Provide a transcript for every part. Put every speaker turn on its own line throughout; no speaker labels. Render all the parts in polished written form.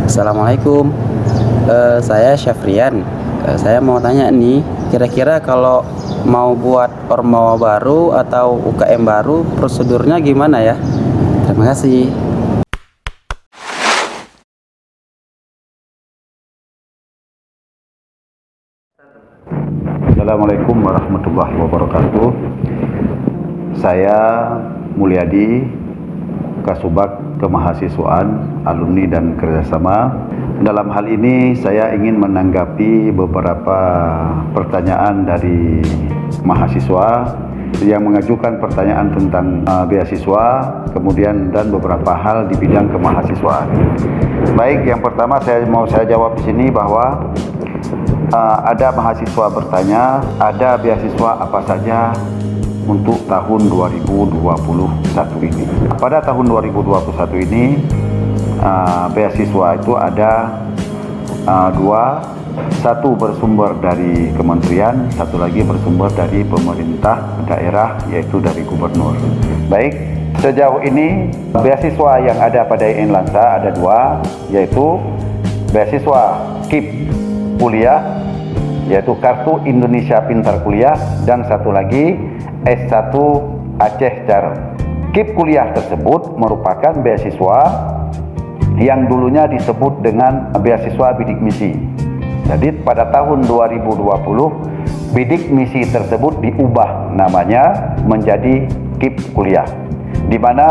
Assalamualaikum. Saya Syafrian. Saya mau tanya nih, kira-kira kalau mau buat Ormawa baru atau UKM baru, prosedurnya gimana ya? Terima kasih.
Assalamualaikum warahmatullahi wabarakatuh. Saya Mulyadi, Kasubag Kemahasiswaan, Alumni dan Kerjasama. Dalam hal ini saya ingin menanggapi beberapa pertanyaan dari mahasiswa yang mengajukan pertanyaan tentang beasiswa, kemudian dan beberapa hal di bidang kemahasiswaan. Baik, yang pertama saya jawab di sini bahwa ada mahasiswa bertanya, ada beasiswa apa saja untuk tahun 2021 ini. Pada tahun 2021 ini beasiswa itu ada dua, satu bersumber dari kementerian, satu lagi bersumber dari pemerintah daerah, yaitu dari gubernur. Baik, sejauh ini beasiswa yang ada pada IAIN LANSA ada dua, yaitu beasiswa KIP kuliah, yaitu Kartu Indonesia Pintar Kuliah, dan satu lagi S1 Aceh Carem. KIP kuliah tersebut merupakan beasiswa yang dulunya disebut dengan beasiswa bidik misi. Jadi pada tahun 2020 bidik misi tersebut diubah namanya menjadi KIP kuliah, di mana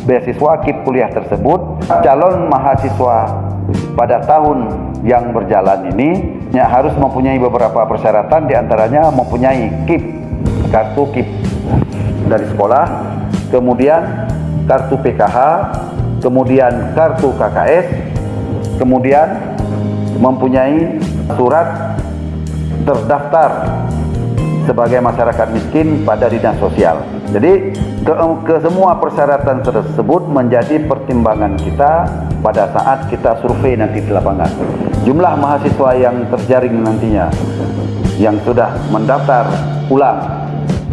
beasiswa KIP kuliah tersebut calon mahasiswa pada tahun yang berjalan ini harus mempunyai beberapa persyaratan, diantaranya mempunyai KIP, kartu KIP dari sekolah, kemudian kartu PKH, kemudian kartu KKS, kemudian mempunyai surat terdaftar sebagai masyarakat miskin pada dinas sosial. Jadi ke semua persyaratan tersebut menjadi pertimbangan kita pada saat kita survei nanti di lapangan. Jumlah mahasiswa yang terjaring nantinya yang sudah mendaftar ulang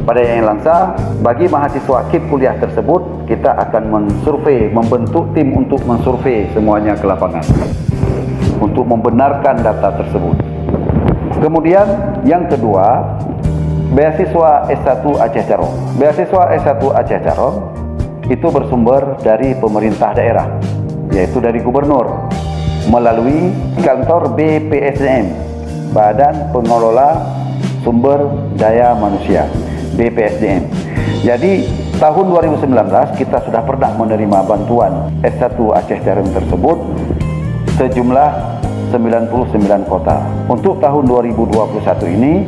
pada IAIN LANSA, bagi mahasiswa KIP kuliah tersebut kita akan mensurvei, membentuk tim untuk mensurvei semuanya ke lapangan untuk membenarkan data tersebut. Kemudian yang kedua, beasiswa S1 Aceh Carem. Beasiswa S1 Aceh Carem itu bersumber dari pemerintah daerah, yaitu dari gubernur, melalui kantor BPSDM, Badan Pengelola Sumber Daya Manusia, BPSDM. Jadi tahun 2019 kita sudah pernah menerima bantuan S1 Aceh Carem tersebut sejumlah 99 kota. Untuk tahun 2021 ini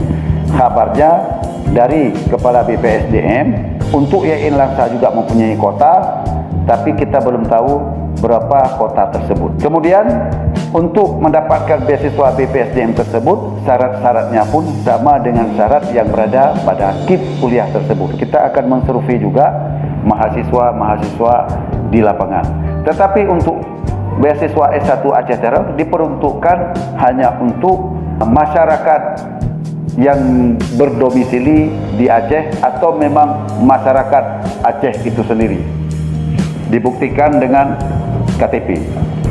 kabarnya dari Kepala BPSDM untuk IAIN LANSA juga mempunyai kota, tapi kita belum tahu berapa kota tersebut. Kemudian untuk mendapatkan beasiswa BPSDM tersebut, syarat-syaratnya pun sama dengan syarat yang berada pada KIP kuliah tersebut. Kita akan mensurvei juga mahasiswa-mahasiswa di lapangan. Tetapi untuk beasiswa S1 Aceh Carem diperuntukkan hanya untuk masyarakat yang berdomisili di Aceh atau memang masyarakat Aceh itu sendiri, dibuktikan dengan KTP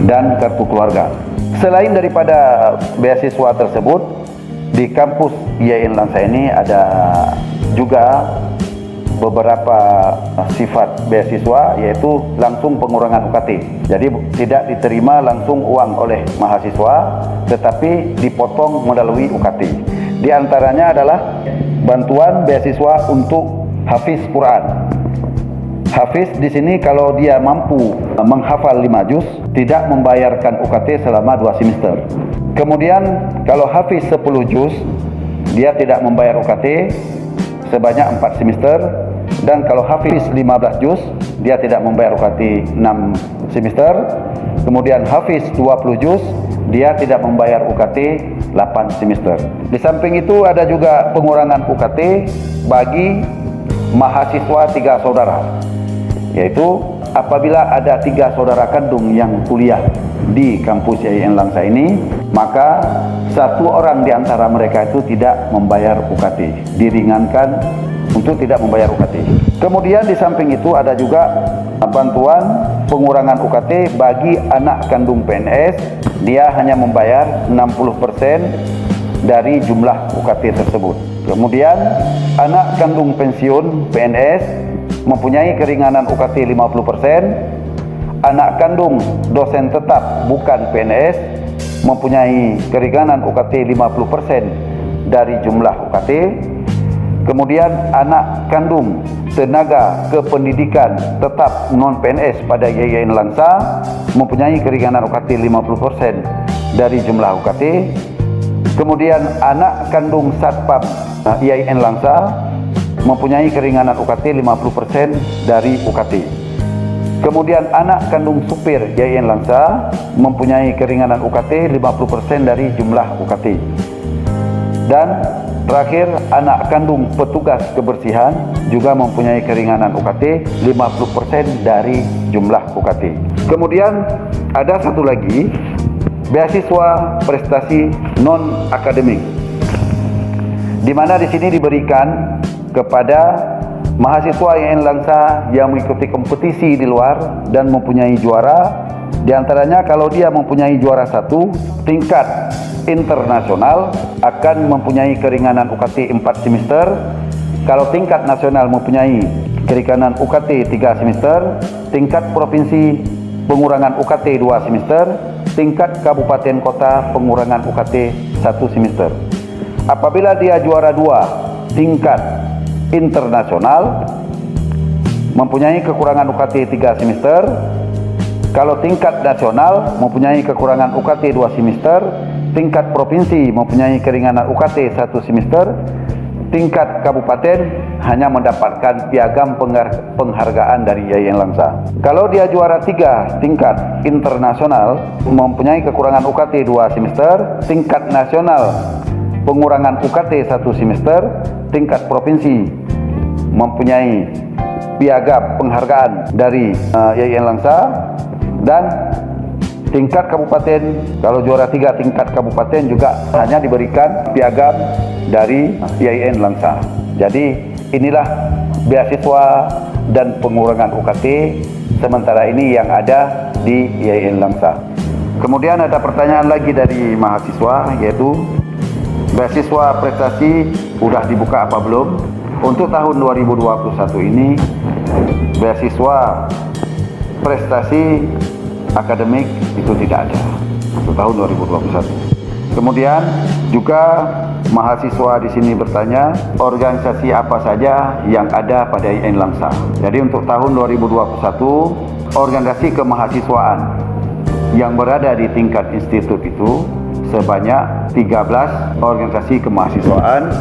dan kartu keluarga. Selain daripada beasiswa tersebut, di kampus IAIN LANSA ini ada juga beberapa sifat beasiswa, yaitu langsung pengurangan UKT. Jadi tidak diterima langsung uang oleh mahasiswa, tetapi dipotong melalui UKT. Di antaranya adalah bantuan beasiswa untuk hafiz Quran. Hafiz di sini kalau dia mampu menghafal 5 juz tidak membayarkan UKT selama 2 semester. Kemudian kalau hafiz 10 juz dia tidak membayar UKT sebanyak 4 semester, dan kalau hafiz 15 juz dia tidak membayar UKT 6 semester. Kemudian hafiz 20 juz dia tidak membayar UKT 8 semester. Di samping itu ada juga pengurangan UKT bagi mahasiswa 3 saudara, yaitu apabila ada 3 saudara kandung yang kuliah di kampus IAIN LANSA ini, maka satu orang di antara mereka itu tidak membayar UKT, diringankan untuk tidak membayar UKT. Kemudian di samping itu ada juga bantuan pengurangan UKT bagi anak kandung PNS. Dia hanya membayar 60% dari jumlah UKT tersebut. Kemudian anak kandung pensiun PNS mempunyai keringanan UKT 50%. Anak kandung dosen tetap bukan PNS mempunyai keringanan UKT 50% dari jumlah UKT. Kemudian anak kandung tenaga kependidikan tetap non-PNS pada YIN Langsa mempunyai keringanan UKT 50% dari jumlah UKT. Kemudian anak kandung satpam YIN Langsa mempunyai keringanan UKT 50% dari UKT. Kemudian anak kandung supir YIN Langsa mempunyai keringanan UKT 50% dari jumlah UKT. Dan terakhir, anak kandung petugas kebersihan juga mempunyai keringanan UKT 50% dari jumlah UKT. Kemudian ada satu lagi, beasiswa prestasi non akademik, di mana di sini diberikan kepada mahasiswa YIN Langsa yang mengikuti kompetisi di luar dan mempunyai juara. Di antaranya kalau dia mempunyai juara 1 tingkat internasional akan mempunyai keringanan UKT 4 semester. Kalau tingkat nasional mempunyai keringanan UKT 3 semester. Tingkat provinsi pengurangan UKT 2 semester. Tingkat kabupaten kota pengurangan UKT 1 semester. Apabila dia juara 2 tingkat internasional mempunyai kekurangan UKT 3 semester. Kalau tingkat nasional mempunyai kekurangan UKT 2 semester. Tingkat provinsi mempunyai keringanan UKT 1 semester. Tingkat kabupaten hanya mendapatkan piagam penghargaan dari YIN Langsa. Kalau dia juara 3 tingkat internasional mempunyai kekurangan UKT 2 semester. Tingkat nasional pengurangan UKT 1 semester. Tingkat provinsi mempunyai piagam penghargaan dari YIN Langsa. Dan tingkat kabupaten, kalau juara 3 tingkat kabupaten juga hanya diberikan piagam dari YIN Langsa. Jadi inilah beasiswa dan pengurangan UKT sementara ini yang ada di YIN Langsa. Kemudian ada pertanyaan lagi dari mahasiswa, yaitu beasiswa prestasi sudah dibuka apa belum? Untuk tahun 2021 ini beasiswa prestasi akademik itu tidak ada untuk tahun 2021. Kemudian juga mahasiswa di sini bertanya, organisasi apa saja yang ada pada YIN Langsa. Jadi untuk tahun 2021, organisasi kemahasiswaan yang berada di tingkat institut itu sebanyak 13 organisasi kemahasiswaan,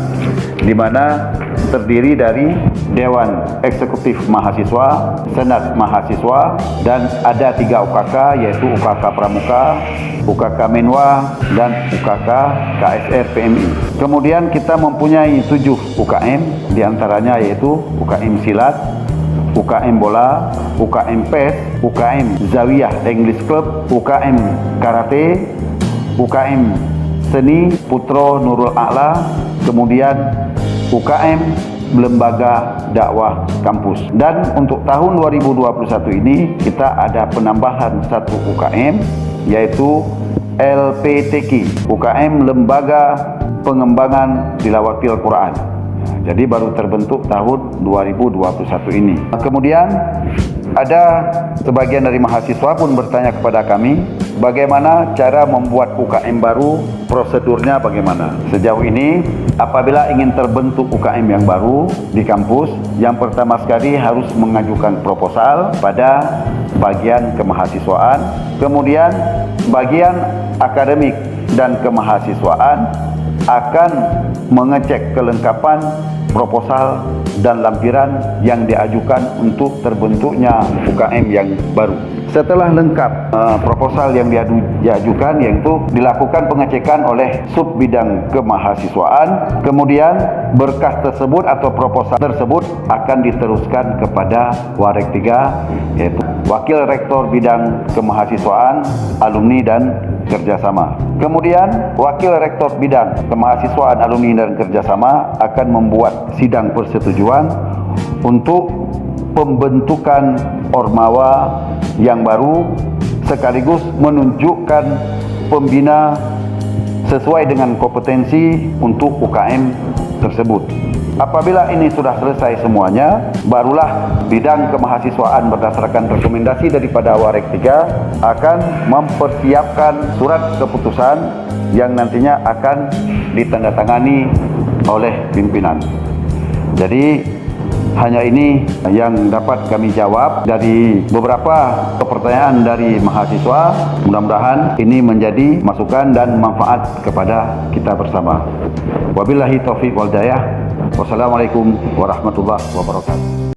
di mana terdiri dari Dewan Eksekutif Mahasiswa, Senat Mahasiswa, dan ada 3 UKK, yaitu UKK Pramuka, UKK Menwa, dan UKK KSR PMI. Kemudian kita mempunyai 7 UKM, diantaranya yaitu UKM Silat, UKM Bola, UKM PES, UKM Zawiyah English Club, UKM Karate, UKM Seni Putro Nurul A'la, kemudian UKM Lembaga Dakwah Kampus. Dan untuk tahun 2021 ini kita ada penambahan 1 UKM, yaitu LPTQ, UKM Lembaga Pengembangan Tilawatil Quran. Jadi baru terbentuk tahun 2021 ini. Kemudian ada sebagian dari mahasiswa pun bertanya kepada kami, bagaimana cara membuat UKM baru, prosedurnya bagaimana? Sejauh ini, apabila ingin terbentuk UKM yang baru di kampus, yang pertama sekali harus mengajukan proposal pada bagian kemahasiswaan, kemudian bagian akademik dan kemahasiswaan akan mengecek kelengkapan proposal dan lampiran yang diajukan untuk terbentuknya UKM yang baru. Setelah lengkap proposal yang diajukan, yaitu dilakukan pengecekan oleh sub bidang kemahasiswaan, kemudian berkas tersebut atau proposal tersebut akan diteruskan kepada Warek 3, yaitu Wakil Rektor Bidang Kemahasiswaan, Alumni dan Kerjasama. Kemudian Wakil Rektor Bidang Kemahasiswaan, Alumni dan Kerjasama akan membuat sidang persetujuan untuk pembentukan Ormawa yang baru sekaligus menunjukkan pembina sesuai dengan kompetensi untuk UKM tersebut. Apabila ini sudah selesai semuanya, barulah bidang kemahasiswaan berdasarkan rekomendasi daripada Warek 3 akan mempersiapkan surat keputusan yang nantinya akan ditandatangani oleh pimpinan. Jadi hanya ini yang dapat kami jawab dari beberapa pertanyaan dari mahasiswa. Mudah-mudahan ini menjadi masukan dan manfaat kepada kita bersama. Wabillahi taufiq wal hidayah. Wassalamualaikum warahmatullahi wabarakatuh.